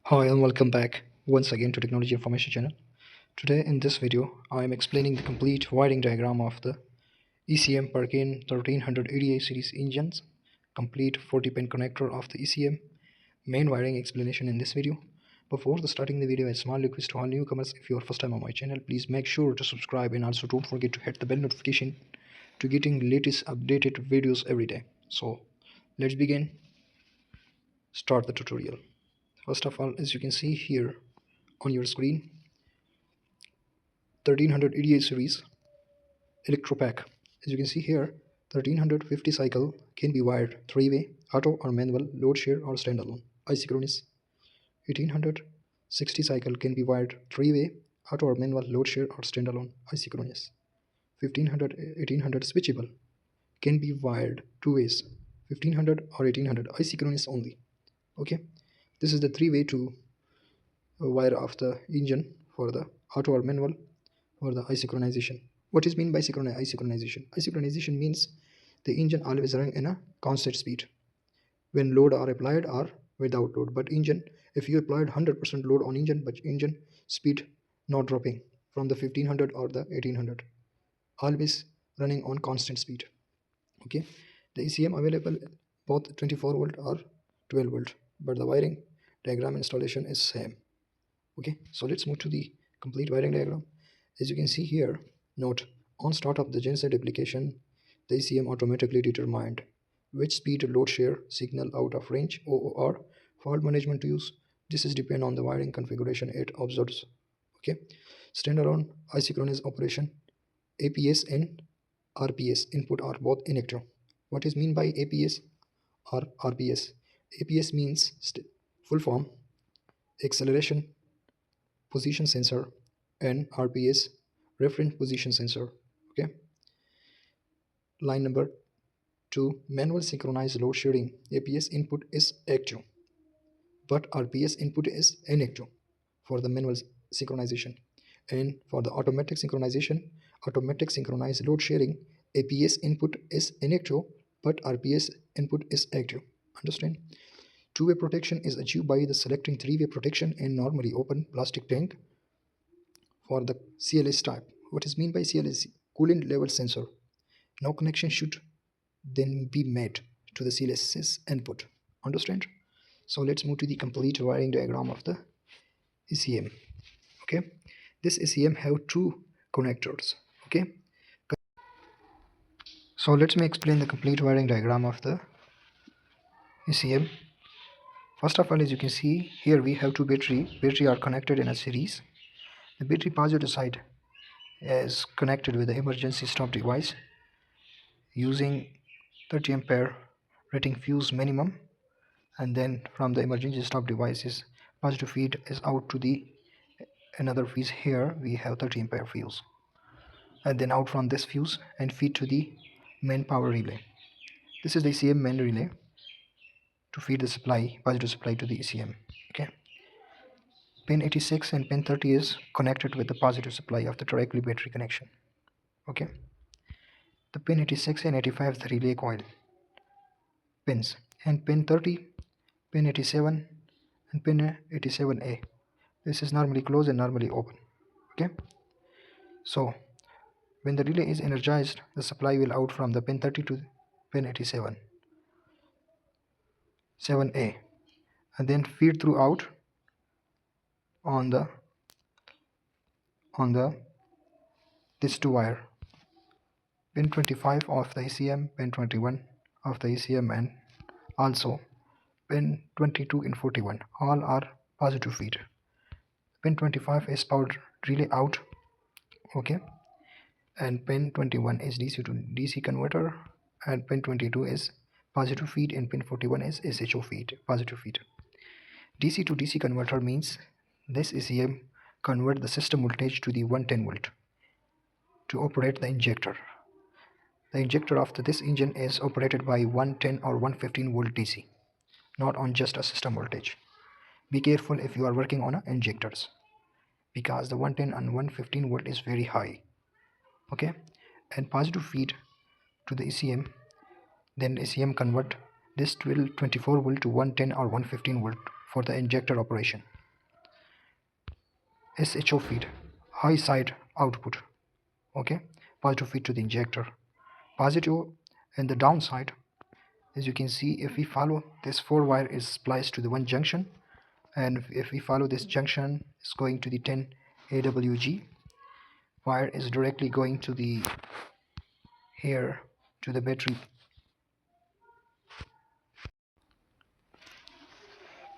Hi and welcome back once again to Technology Information Channel. Today in this video I am explaining the complete wiring diagram of the ECM Perkins 1300 Edi series engines, complete 40-pin connector of the ECM, main wiring explanation in this video. Before starting the video, a small request to all newcomers: if you are first time on my channel, please make sure to subscribe and also don't forget to hit the bell notification to getting latest updated videos every day. So let's begin. Start the tutorial. First of all, as you can see here on your screen, 1300 EDA series electro pack. As you can see here, 1350 cycle can be wired 3-way, auto or manual, load share or standalone, isochronous. 1860 cycle can be wired 3-way, auto or manual, load share or standalone, isochronous. 1800 switchable can be wired 2 ways, 1500 or 1800 isochronous only. Okay, this is the 3-way to wire of the engine for the auto or manual or the isochronization. What is mean by isochronization? Isochronization means the engine always running in a constant speed when load are applied or without load. But engine, if you applied 100% load on engine, but engine speed not dropping from the 1500 or the 1800, always running on constant speed. Okay, the ECM available both 24 volt or 12 volt, but the wiring diagram installation is same. Okay, so let's move to the complete wiring diagram. As you can see here, note, on start of the genset application, the ECM automatically determined which speed load share signal out of range OOR fault management to use. This is depend on the wiring configuration it observes. Okay, standalone isochronous operation, APS and RPS input are both inactive. What is mean by APS or RPS? APS means full form acceleration position sensor, and RPS reference position sensor. Okay, line number 2, manual synchronized load sharing. APS input is active but RPS input is inactive for the manual synchronization. And for the automatic synchronization, automatic synchronized load sharing, APS input is inactive but RPS input is active. Understand? Two-way protection is achieved by the selecting three-way protection and normally open plastic tank for the CLS type. What is mean by CLS? Coolant level sensor. No connection should then be made to the CLS's input. Understand? So let's move to the complete wiring diagram of the ECM. Okay, this ECM have two connectors. Okay, so let me explain the complete wiring diagram of the ECM. First of all, as you can see here, we have two battery are connected in a series. The battery positive side is connected with the emergency stop device using 30 ampere rating fuse minimum, and then from the emergency stop devices positive feed is out to the another fuse. Here we have 30 ampere fuse, and then out from this fuse and feed to the main power relay. This is the ECM main relay to feed the supply, positive supply to the ECM. Okay, pin 86 and pin 30 is connected with the positive supply of the directly battery connection. Okay, the pin 86 and 85 is the relay coil pins, and pin 30, pin 87 and pin 87A. This is normally closed and normally open. Okay, so when the relay is energized, the supply will out from the pin 30 to pin 87 7A, and then feed throughout on the this two wire, pin 25 of the ECM, pin 21 of the ECM, and also pin 22 and 41, all are positive feed. Pin 25 is power relay out. Okay, and pin 21 is DC to DC converter, and pin 22 is positive feed, and pin 41 is SHO feed, positive feed. DC to DC converter means this ECM convert the system voltage to the 110 volt to operate the injector. The injector of this engine is operated by 110 or 115 volt DC, not on just a system voltage. Be careful if you are working on injectors, because the 110 and 115 volt is very high. Okay, and positive feed to the ECM, then ECM convert this 24 volt to 110 or 115 volt for the injector operation. SHO feed, high side output. Okay, positive feed to the injector. Positive and the downside, as you can see, if we follow this 4-wire is spliced to the one junction, and if we follow this junction, it's going to the 10 AWG wire is directly going to the here to the battery.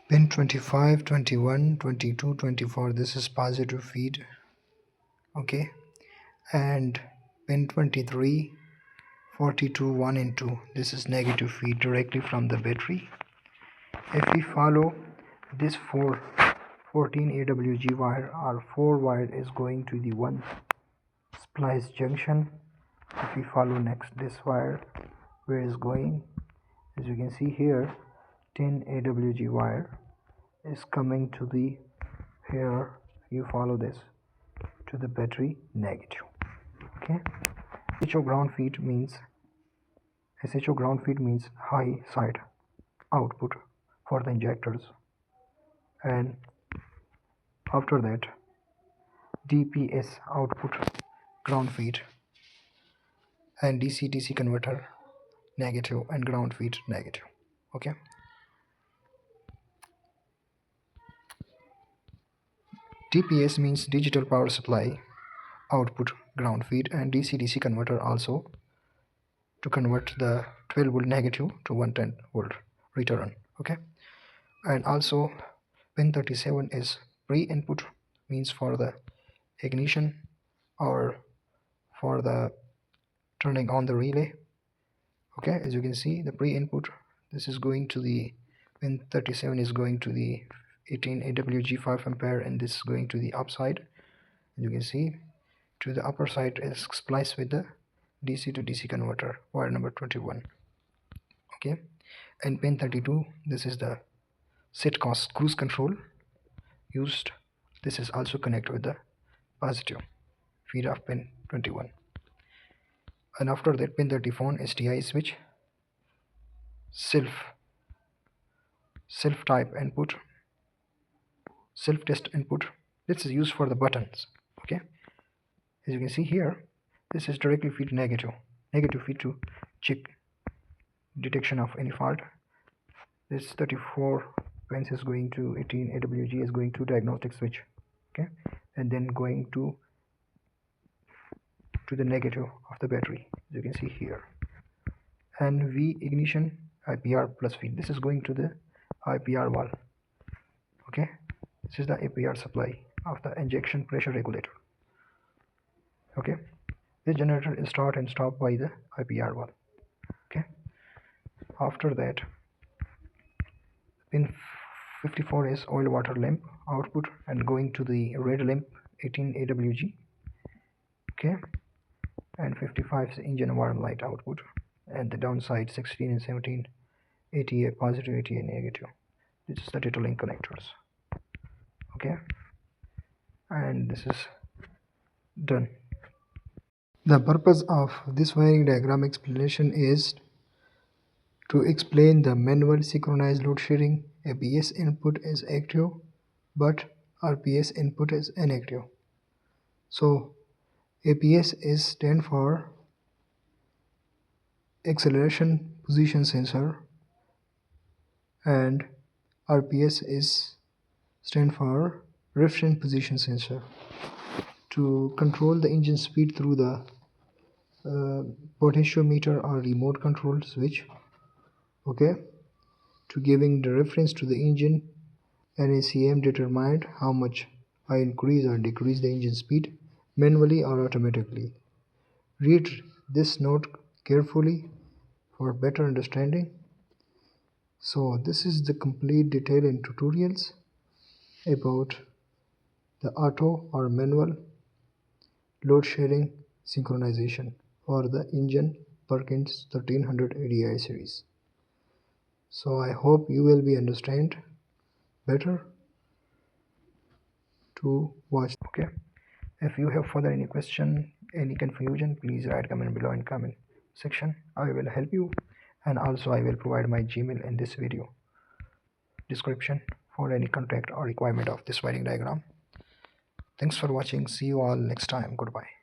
Pin 25, 21, 22, 24, this is positive feed. Okay, and pin 23, 42, 1 and 2, this is negative feed directly from the battery. If we follow this 14 AWG wire or 4 wire is going to the one splice junction. If we follow next this wire, where is going, as you can see here, 10 AWG wire is coming to the here, you follow this to the battery negative. Okay, SHO ground feed means high side output for the injectors, and after that DPS output ground feed, and DC-DC converter negative and ground feed negative. Okay, DPS means digital power supply output ground feed, and DC-DC converter also to convert the 12 volt negative to 110 volt return. Okay, and also pin 37 is pre-input, means for the ignition or for the turning on the relay. Okay, as you can see, the pre-input, this is going to the pin 37 is going to the 18 AWG 5 ampere, and this is going to the upside. As you can see, to the upper side is spliced with the DC to DC converter wire number 21. Okay, and pin 32, this is the set cost cruise control used. This is also connected with the positive feed of pin 21. And after that, pin 34 STI switch, self type input, self test input. This is used for the buttons. Okay, as you can see here, this is directly feed negative feed to check detection of any fault. This 34 pins is going to 18 AWG is going to diagnostic switch. Okay, and then going to the negative of the battery, as you can see here. And V ignition IPR plus feed, this is going to the IPR valve. Okay, this is the IPR supply of the injection pressure regulator. Okay, this generator is start and stop by the IPR valve. Okay, after that, pin 54 is oil water lamp output and going to the red lamp 18 AWG. Okay, and 55 is engine warning light output, and the downside 16 and 17 ATA positive, ATA negative. This is the data link connectors. Okay, and this is done. The purpose of this wiring diagram explanation is to explain the manual synchronized load sharing. APS input is active but RPS input is inactive. So APS is stand for acceleration position sensor, and RPS is stand for reference position sensor. To control the engine speed through the potentiometer or remote control switch. Okay, to giving the reference to the engine, NACM determined how much I increase or decrease the engine speed manually or automatically. Read this note carefully for better understanding. So this is the complete detail in tutorials about the auto or manual load sharing synchronization for the engine Perkins 1300 Edi series. So I hope you will be understand better to watch. Okay, if you have further any question, any confusion, please write comment below in comment section. I will help you, and also I will provide my Gmail in this video description for any contact or requirement of this wiring diagram. Thanks for watching. See you all next time. Goodbye.